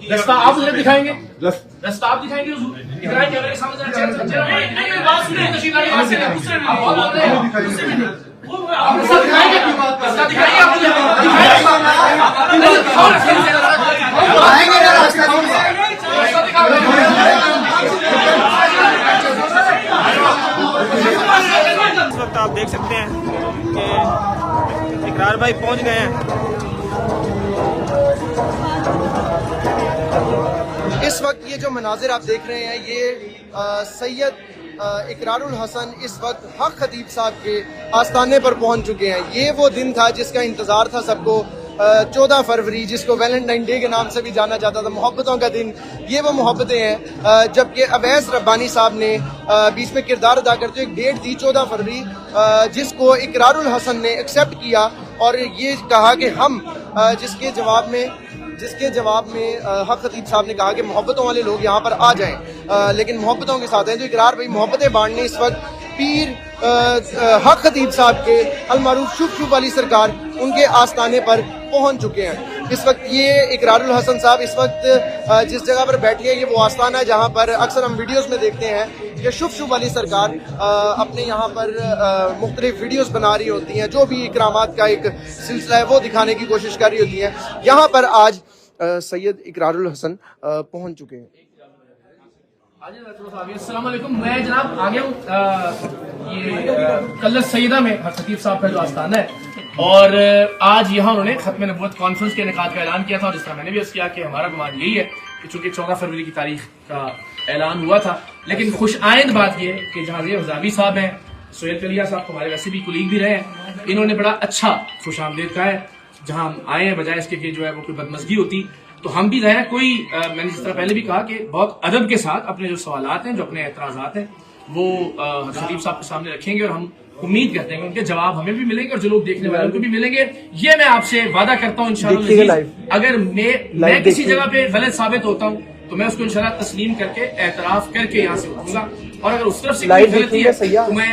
रास्ता आप मुझे दिखाएंगे, रास्ता आप दिखाएंगे इकरार कैमरे के सामने बात सुनिए, तशरीफ लाइए, बात सुनिए, दूसरे में आप बोल रहे हैं, दूसरे में आप रास्ता दिखाएंगे, रास्ता दिखाइए, आप मुझे इस वक्त आप देख सकते हैं कि इकरार भाई पहुंच गए हैं। इस वक्त ये जो मनाजिर आप देख रहे हैं ये सैयद इकरारुल हसन इस वक्त हक खतीब साहब के आस्थाने पर पहुंच चुके हैं। ये वो दिन था जिसका इंतज़ार था सबको, 14 फरवरी, जिसको वैलेंटाइन डे के नाम से भी जाना जाता था, मोहब्बतों का दिन। ये वो मोहब्बतें हैं जबकि अवैस रब्बानी साहब ने बीच में किरदार अदा करते हुए एक डेट दी 14 फरवरी, जिसको इकरारुल हसन ने एक्सेप्ट किया और ये कहा कि हम जिसके जवाब में हक खतीब साहब ने कहा कि मोहब्बतों वाले लोग यहाँ पर आ जाएं, लेकिन मोहब्बतों के साथ हैं। तो इकरार भाई मोहब्बतें बांटने इस वक्त पीर हक खतीब साहब के अलमारूफ शुभ शुभ वाली सरकार उनके आस्थाने पर पहुंच चुके हैं। इस वक्त ये इकरारुल हसन साहब इस वक्त जिस जगह पर बैठे हैं ये वो आस्थाना है जहाँ पर अक्सर हम वीडियोस में देखते हैं कि शुभ शुभ वाली सरकार अपने यहाँ पर मुख्तलिफ वीडियोस बना रही होती हैं, जो भी इकरामात का एक सिलसिला है वो दिखाने की कोशिश कर रही होती हैं। यहाँ पर आज सैयद इकरारुल हसन पहुँच चुके हैं। अस्सलाम वालेकुम, मैं जनाब आ गया हूँ ये कल्लत सईदा में हक खतीब साहब का जो आस्थाना है, और आज यहाँ उन्होंने खत्म नबूवत कॉन्फ्रेंस के इनेकाद का ऐलान किया था। और इस तरह मैंने भी अर्ज़ किया कि हमारा गुमान यही है कि चूंकि 14 फरवरी की तारीख का ऐलान हुआ था, लेकिन खुश आइंद बात यह है कि जहाँ हजावी साहब हैं, सोहेल कलिया साहब हमारे वैसे भी कुलीग भी रहे हैं, इन्होंने बड़ा अच्छा खुश आमदेद कहा है। जहाँ हम आए हैं बजाय इसके कि जो है वो कोई बदमज़गी होती, तो हम भी रहे कोई मैंने जिस तरह पहले भी कहा कि बहुत अदब के साथ अपने जो सवालात हैं, जो अपने एतराज़ात हैं, वो खतीब साहब के सामने रखेंगे और हम उम्मीद करते हैं कि उनके जवाब हमें भी मिलेंगे और जो लोग देखने वाले उनको भी मिलेंगे। ये मैं आपसे वादा करता हूँ इंशाअल्लाह, अगर मैं किसी जगह पे गलत साबित होता हूँ तो मैं उसको इंशाअल्लाह तस्लीम करके एतराफ करके यहाँ से उठूंगा, और अगर उस तरफ से कोई गलती है तो मैं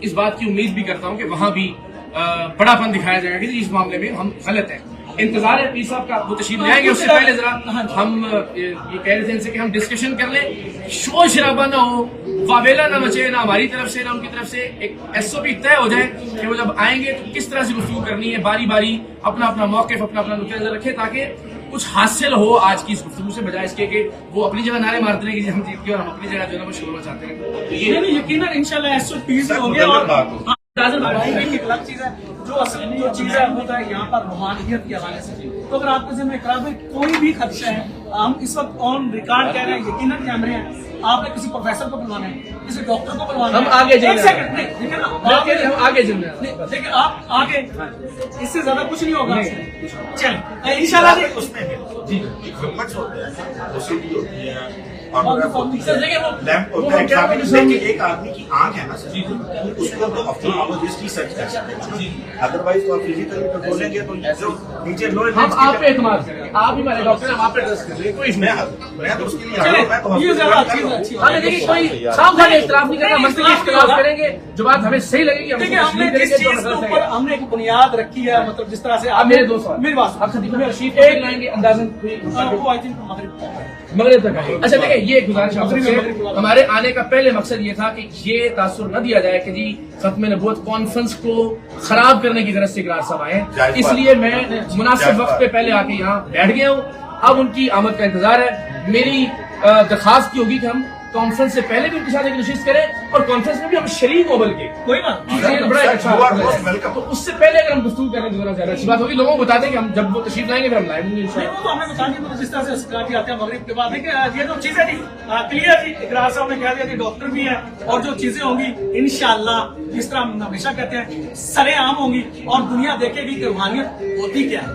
इस बात की उम्मीद भी करता हूँ कि वहां भी बड़ापन दिखाया जाएगा कि इस मामले में हम गलत हैं। इंतजार है पीर साहब का, वो तशरीफ ले आएंगे। उससे पहले जरा हम ये कह रहे थे इनसे कि हम डिस्कशन कर लें, शोर शराबा ना हो, वावेला ना मचे, ना हमारी तरफ से ना उनकी तरफ से, एक SOP तय हो जाए कि वो जब आएंगे तो किस तरह से गुफ्तगू करनी है, बारी बारी अपना अपना मौक़िफ़, अपना अपना नुक्ता नज़र रखे ताकि कुछ हासिल हो आज की इस गुफ्तगू से, बजाय इसके कि वो अपनी जगह नारे मारते हैं कि हम जीत गए और हम अपनी जगह जो है वो शुरू चाहते हैं। तो ये यकीनन इंशाल्लाह SOP हो गया। और एक अलग चीज है जो असल जो चीज है होता है यहाँ पर रूहानियत के हवाले से। तो अगर आपके ज़हन में इकरार में कोई भी खदशा है, हम इस वक्त ऑन रिकॉर्ड कह रहे हैं, यकीनन कैमरे हैं, आपने किसी प्रोफेसर को बुलवाना है, किसी डॉक्टर को बुलवाना है, हम आगे एक सेकंड नहीं, देखिए ना, हम आगे चल रहे हैं, देखिए आप आगे, इससे ज्यादा कुछ नहीं होगा। चल इंशाल्लाह उसमें जी इक्विपमेंट्स होते हैं, ओसीडी होती है और लैंप होता है, लेकिन एक आदमी की आंख है ना सर, उसको तो ऑप्थेल्मोलॉजिस्ट ही सर्च कर सकते हैं, अदरवाइज तो आप फिजिकली बोलेंगे तो नीचे लोअर हम आप पे एतमाद करेंगे, आप ही हमारे डॉक्टर हैं, आप पे ट्रस्ट करेंगे, कोई मैं तो उसके लिए आया हूं, मैं तो ये ज्यादा अच्छी हाँ देखिए कोई साफ खाली इख्तिलाफ नहीं करना, मसले की इख्तिलाफ करेंगे, जो बात हमें सही लगेगी देखिए हमने जिस चीज के ऊपर हमने एक बुनियाद रखी है, मतलब जिस तरह से आप मेरे दोस्त मेरी बात आप खतीब में रशीद एक लाएंगे अंदाजन वो आई थिंक मगरिब तक आएंगे। अच्छा देखिए ये गुजारिश आपसे, हमारे आने का पहले मकसद ये था कि ये तासुर न दिया जाए कि जी खत्म नबूवत कॉन्फ्रेंस को खराब करने की गरज से इकरार साहब आए, इसलिए मैं मुनासिब वक्त पे पहले आके यहाँ बैठ गया हूँ। अब उनकी आमद का इंतजार है। मेरी दरखास्त की होगी कि हम कॉन्फ्रेंस से पहले भी उनके साथ एक नशिस्त करें और कॉन्फ्रेंस में भी हम शरीक हो, बल्कि कोई ना बड़ा अच्छा, तो उससे पहले अगर हम गुफ्तगू करें तो ज्यादा अच्छी बात होगी। लोगों को बता दें कि हम जब वो तशरीफ लाएंगे फिर हम लाएंगे। वो तो हमने बता दिया जिस तरह से सिक्योरिटी आते हैं मगरिब के बाद। देखिए ये जो चीजें थी क्लियर थी, इकरार साहब ने कह दिया कि डॉक्टर भी है और जो चीजें होंगी इंशाल्लाह जिस तरह हम हमेशा कहते हैं सरेआम होंगी और दुनिया देखेगी कि रूहानियत होती क्या है।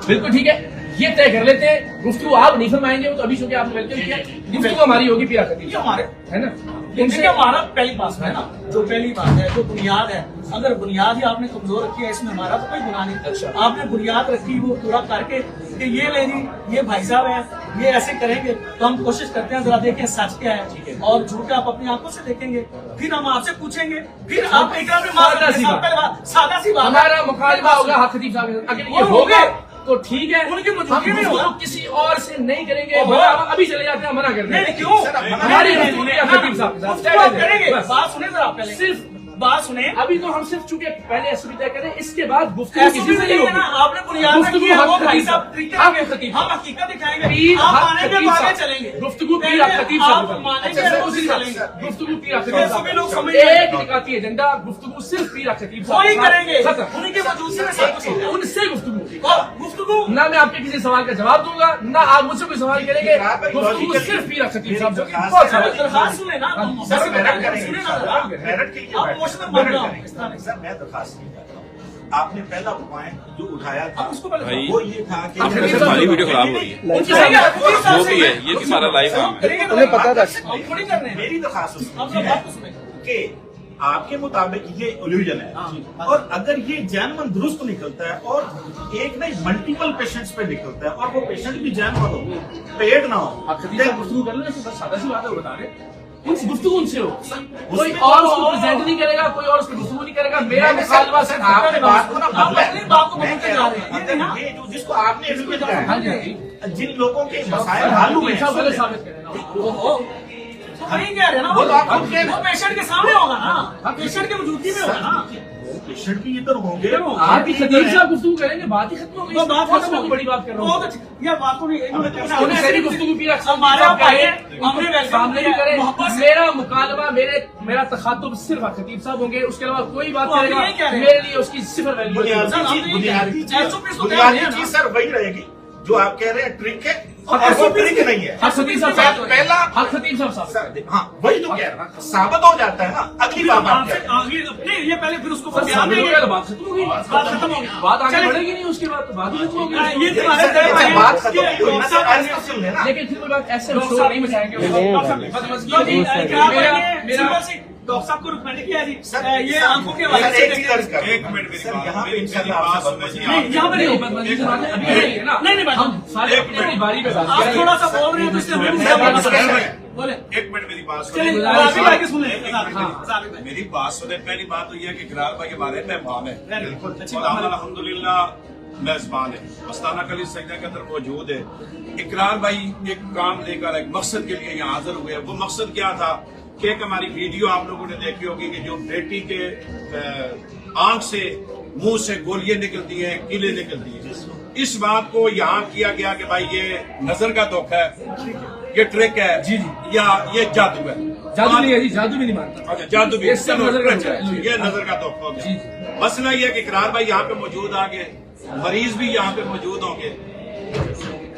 बिल्कुल ठीक है, ये तय कर लेते हैं। गुफ्तगू आप नहीं फरमाएंगे, वो तो अभी चूंकि आपने वेलकम किया, गुफ्तगू हमारी होगी पीरा खतीब हमारे है ना। देखिए हमारा पहली बात है ना, जो पहली बात है जो बुनियाद है, अगर बुनियाद ही आपने कमजोर रखी है इसमें हमारा तो कोई गुनाह नहीं। अच्छा। आपने बुनियाद रखी वो पूरा करके कि ये ले जी ये भाई साहब है ये ऐसे करेंगे, तो हम कोशिश करते हैं जरा देखें सच क्या है और झूठ आप अपनी आंखों से देखेंगे, फिर हम आपसे पूछेंगे, फिर आप एक सादा सी बात हमारा मुखालिफा होगा हक खतीब साहब, अगर ये होगा तो ठीक है, उनकी मौजूदगी में होगा। हम किसी और से नहीं करेंगे। ओहो। हम अभी चले जाते हैं, मना कर रहे हैं। नहीं क्यों हमारी गुफ्तगू किया खतीब साहब के साथ। गुफ्तगू आप करेंगे, बस। बात सुने जरा पहले, सिर्फ बात सुने। अभी तो हम सिर्फ चूंकि पहले एसओपी तय करें, इसके बाद गुफ्तगू ऐसे किसी भी से नहीं नहीं है ना, होगी। आपने बुनियाद में गुफ्तगू किया, वो हक भाई खतीब साहब साहब। तरीके हक आगे, खतीब हम साहब। हकीकत दिखाएंगे, पीर आप हक मानेंगे खतीब तो आगे साहब। चलेंगे। गुफ्तगू पीर हक खतीब आप साहब। मानेंगे अच्छा, तो उसी चलेंगे। गुफ्तगू पीर हक ये खतीब सभी लोग साहब। समझ एक निकाती एजेंडा, गुफ्तगू सिर्फ पीर हक खतीब साहब। वही करेंगे, खत्म। उन्हीं के मौजूदगी में सब कुछ होगा। उनसे गुफ्तगू। गुफ्तगू ना मैं आपके किसी सवाल का जवाब दूंगा, ना आप मुझसे कोई सवाल करेंगे। गुफ्तगू सिर्फ पीर हक खतीब साहब। बहुत सारा दरखास्त सुने ना, सर मेरिट करेंगे, सुने ना जरा। मेरिट के लिए आप बैठे। इमोशनल बन रहे हो मेरिट इस तरह करेंगे। से। सर मैं दरखास्त नहीं कर रहा हूं। आपने पहला पॉइंट जो उठाया था आप उसको पहले भाई, वो ये था कि आप खतीब हमारी साहब वीडियो खराब हो रही है। उनकी करेंगे, साहब- हकीकत साहब जो से भी है, ये भी हमारा लाइव काम है। करेंगे तो उन्हें पता था। हम थोड़ी कर रहे हैं। मेरी दरखास्त आप लोग बात तो सुने। कि आपके मुताबिक ये इल्यूजन है और अगर ये जैनमन दुरुस्त निकलता है और एक नहीं मल्टीपल पेशेंट्स पे निकलता है और वो पेशेंट भी जैनमन हो, पेड ना हो, आप खतीब साहब गुफ्तगू कर लो, बस सादा सी बात है, वो बता रहे उनसे गुफ्तगू उनसे हो। कोई उसमें और तो- उसको प्रेजेंट नहीं करेगा, कोई और उसको गुफ्तगू नहीं करेगा। मेरा मुकालमा सिर्फ आपने बात को ना आप अपनी बात को मैं बदलते कह जा रहा रहे हूं, हैं। अगर ये जो जिसको आपने इल्यूजन हाँ कहा जी, हाँ है, जी। जिन लोगों के मसाइल हल हुए साहब गलत हैं साबित करें ना। ओहो, तो वही कह रहे हैं ना, वो तो आप खुद कह रहे वो हैं। पेशेंट के सामने होगा ना, पेशेंट की मौजूदगी में होगा ना। पेशेंट भी इधर होंगे आप ही खतीब साहब गुफ्तगू करेंगे, बात ही खत्म हो गई। वो बात कौन सी खत्म हो गई। बड़ी बात कर रहा बहुत हूँ। अच्छी- ये बात को नहीं उनसे भी गुफ्तगू पीर हक खतीब हमारे साहब भाई करें, हमने उनको वेलकम सामने भी किया, करें। मोहब्बत से। मेरा मुकालमा, मेरा तखातुब सिर्फ खतीब साहब होंगे, उसके अलावा कोई बात तो हम करेगा यही कह रहे हैं। मेरे लिए उसकी सिफर वैल्यू है। बुनियादी सर, हम चीज तो ये बुनियादी कह रहे हैं, चीज SOP तो तैयार है बुनियादी ना। चीज सर वही रहेगी जो आप कह रहे हैं ट्रिक है और हाँ, ऐसा SOP ट्रिक नहीं है हक खतीब साहब साबित पहला हक खतीब साहब साबित सर, हाँ वही तो कह रहा हूं। साबित हो जाता है ना अगली बात आप आपसे कहते हैं। आगे अपने ये पहले फिर उसको सर, बयान साबित हो देंगे। गया तो बात खत्म हो गई। बात खत्म हो गई। बात आगे चलिए। बढ़ेगी नहीं, उसके बाद तो बात ही खत्म हो ये गई। तुम्हारे सर, तय है बात खत्म कि हुई ना सर, डॉक्टर ऐसा सुन लेना। लेकिन फिर कोई बात ऐसे डॉक्टर शोर साहब नहीं मचाएंगे। डॉक्टर साहब, बस बस लो जी, ये क्या मेरा बात है? मेरा सिंपल सी, डॉक्टर साहब को रिकमेंड किया जी सर, ये आंखों के हवाले सर, से एक चीज अर्ज कर एक मिनट मेरी सर बात- यहाँ पे मेरी इंशाल्लाह बात आपसे सुनने बात दीजिए। होगी। यहाँ पे नहीं बदतमीजी की बात है, अभी नहीं है ना। नहीं, बात- हम सारे एक अपनी अपनी मिनट। बारी पे बात आप करेंगे। थोड़ा सा बोल रहे हैं तो इसलिए हमें भी मैं बात बोलना कर रहा पड़ेगा। हूं। बोले एक मिनट मेरी बात चलिए सुनिए। आगे आगे सुन लें। हाँ। मेरी बात सुने। पहली बात तो यह है कि इकरार भाई हमारे मेहमान है, बिल्कुल अच्छी और बात हम है। अल्हम्दुलिल्लाह मेजबान है, मस्ताना कली सजदा के अंदर मौजूद है। इकरार भाई एक काम लेकर एक मकसद के लिए यहाँ हाजिर हुए। वो मकसद क्या था कि एक हमारी वीडियो आप लोगों ने देखी होगी कि जो बेटी के आंख से मुंह से गोलियां निकलती हैं, कीले निकलती हैं। इस बात को यहाँ किया गया कि भाई ये नजर का धोखा है, ये ट्रिक है जी, जी। या ये जादू है। जादू नहीं है जी, जादू भी नहीं मानता। अच्छा जादू भी ये सब चलो, नजर का अच्छा, धोखा है। ये नजर का धोखा हो जी, गया। मसला ये है कि इकरार भाई यहाँ पे मौजूद आगे, मरीज भी यहाँ पे मौजूद होंगे।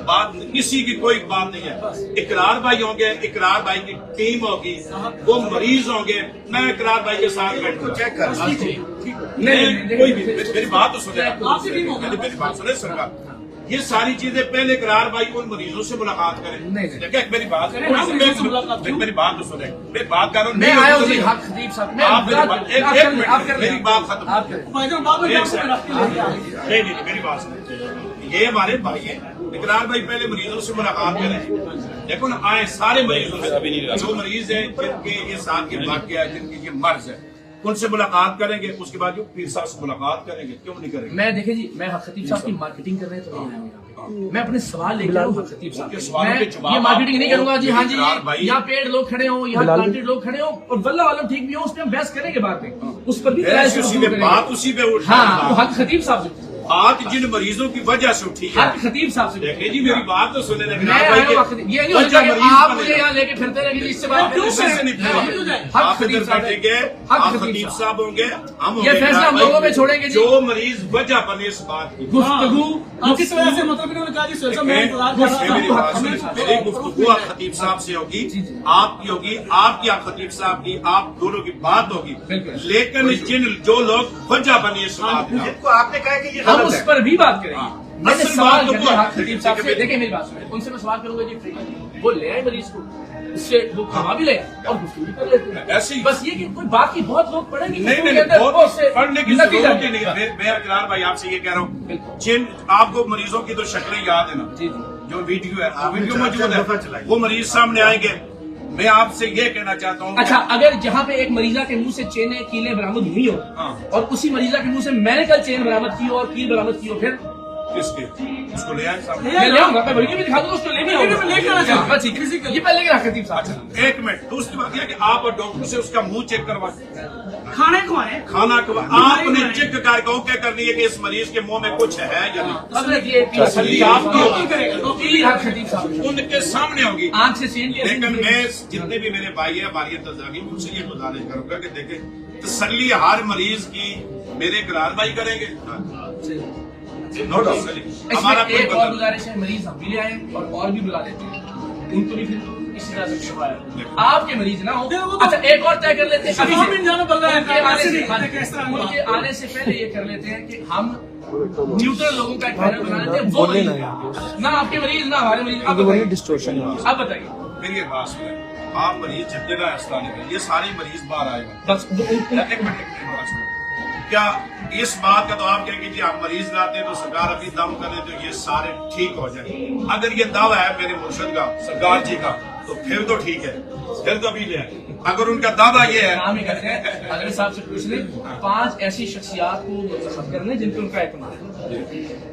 बात किसी की कोई बात नहीं है। इकरार भाई होंगे, इकरार भाई की टीम होगी, वो मरीज होंगे। मैं इकरार भाई के साथ बैठूं, चेक कर नहीं, कोई भी मेरी बात तो सुने, आपकी टीम होगी। मेरी बात सुने सरकार। ये सारी चीजें पहले इकरार भाई उन मरीजों से मुलाकात करें। नहीं। देखिए मेरी बात करें ना, मरीजों से मुलाकात क्यों? मेरी बात तो सुने, मेरी बात कर रहा हूं। मैं आया हूँ जी हक खतीब साहब। मैं आप मेरी बात- एक- आप एक कर लें, मिनट, आप कर लें। मेरी बात खत्म। आप करें। भाईजान बाबू जी एक आपको सेकंड। रख के लेके आए। नहीं मेरी बात सुनो। ये हमारे भाई है। इकरार भाई पहले मरीजों से मुलाकात करें। देखो ना, आए सारे मरीजों से, जो मरीज है जिनके ये साथ के वाक्य है, जिनकी ये मर्ज है, उनसे मुलाकात करेंगे। उसके बाद जो पीर साहब से मुलाकात करेंगे, क्यों नहीं करेंगे? मैं देखे जी, मैं हक खतीब साहब की मार्केटिंग करने तो नहीं आया हूँ यहाँ पे। मैं अपने सवाल लेकर आया हूँ हक खतीब साहब उनके के। सवालों के मैं जवाब ये मार्केटिंग नहीं आपको करूंगा जी। हाँ जी, इकरार भाई- यहाँ पेड़ लोग खड़े हो, यहाँ प्लांटेड लोग खड़े हो, और वल्लाह वालम ठीक भी हो, उस पर हम बहस करेंगे बाद में। उस पर भी बहस शुरू उसी पे करेंगे। बात उसी पे उठ हाँ, तो हक खतीब साहब से बात जिन मरीजों की वजह से उठी है। हक खतीब साहब से देखिए जी मेरी बात तो सुने। मैं आया हूँ हक खतीब- ये नहीं हो सकता कि आप मुझे यहाँ लेके फिरते रहेंगे, इससे बात क्यों से नहीं फिरेंगे? आप इधर बैठेंगे, आप खतीब साहब होंगे, हम होंगे ये फैसला हम इकरार लोगों भाई। में छोड़ेंगे जी। जो मरीज वजह बने इस बात की। गुफ्तगू आप किस वजह से मतलब इन्होंने कहा जी सोचा मैं इंतजार कर रहा मेरी था। बात सुनिए। मेरी गुफ्तगू आप खतीब साहब से होगी, आपकी होगी, आपकी आप खतीब साहब की, आप दोनों की बात होगी। बिल्कुल। लेकिन जिन जो लोग वजह बने इस बात की, जिनको आपने कहा कि ये हम गलत उस है पर भी बात करेंगे। मैंने असल सवाल बात तो करना वो है है। हक खतीब साहब से। देखिए मेरी बात सुनिए, उनसे मैं सवाल करूंगा जी फ्री, वो ले आए मरीज को, उससे वो खवा भी ले और गुफ्तगू भी कर लेते हैं। ऐसे ही। बस ये कि कोई बाकी बहुत लोग पढ़ेंगे नहीं गुफ्तगू नहीं के अंदर, बहुत वो उससे पढ़ने की नतीजा जरूरत ही नहीं निकलेगा। है। मैं इकरार भाई आपसे ये कह रहा हूँ, बिल्कुल। जिन आपको मरीजों की तो शक्लें याद है ना, जी जी। जो वीडियो है, आपने वीडियो चार मौजूद दफा है, चलाई। वो मरीज सामने आएंगे। मैं आपसे ये कहना चाहता हूँ, अच्छा, अगर जहाँ पे एक मरीजा के मुंह से चेनें कीलें बरामद हुई हो हाँ। और उसी मरीजा के मुंह से मैंने कल चेन बरामद की हो और कील बरामद की हो, फिर किसके उसको ले आए सामने। मैं ले आऊंगा, मैं वीडियो भी दिखा दूंगा, उसको ले भी आऊंगा। लेकर आ जाओ। हाँ, ठीक है। ये पहले लेके रख खतीब साहब। एक मिनट, दूसरी बात यह कि आप और डॉक्टर से उसका मुंह चेक करवाएं, खाने खुआए खाना आपने चेक कर क्या करनी है कि इस मरीज के मुंह में कुछ है या नहीं, हजरत ये तसल्ली आपकी होगी, खतीब साहब उनके सामने होगी। आंख से सीन के लेकिन मैं जितने भी मेरे भाई है हमारी तजागी उनसे ये गुजारिश करूंगा कि देखें तसल्ली हर मरीज की मेरे इकरार भाई करेंगे। नो डाउट हमारा इसमें एक और गुजारिश है, मरीज हम भी ले आए और भी बुला लेते हैं, उनको भी फिर इसी तरह से करवाया। आपके मरीज ना हो। अच्छा एक और तय कर लेते हैं, अभी से जाना पड़ रहा है, उनके आने से किस तरह उनके आने से पहले ये कर लेते हैं कि हम न्यूट्रल लोगों का एक पैनल बना लेते हैं, वो मरीज ना आपके मरीज ना हमारे मरीज। अब बताइए मेरी एक बात सुने, आप मरीज जब जगह अस्पताल में ये सारे मरीज बाहर आएगा, बस एक मिनट क्या इस बात का तो आप कहेंगे जी आप मरीज लाते हैं तो सरकार अभी दम करे तो ये सारे ठीक हो जाए। अगर ये दावा है मेरे मुर्शद का सरकार जी का तो फिर तो ठीक है, फिर तो अभी ले आए। अगर उनका दावा ये है, काम ही करते हैं अगर साहब से पूछ लें 5 ऐसी शख्सियात को मुंतखब कर लें जिन पर उनका एतमाद है,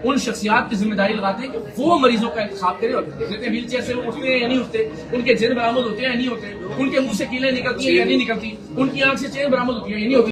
उन शख्सियात की जिम्मेदारी लगाते हैं कि वो मरीजों का इंतखाब करें और देख लेते हैं व्हील चेयर से वो उठते हैं या नहीं उठते, उनके जिन बरामद होते हैं या नहीं होते, उनके मुंह से कीलें निकलती हैं या नहीं निकलती, उनकी आंख से चेन बरामद होती है या नहीं होती।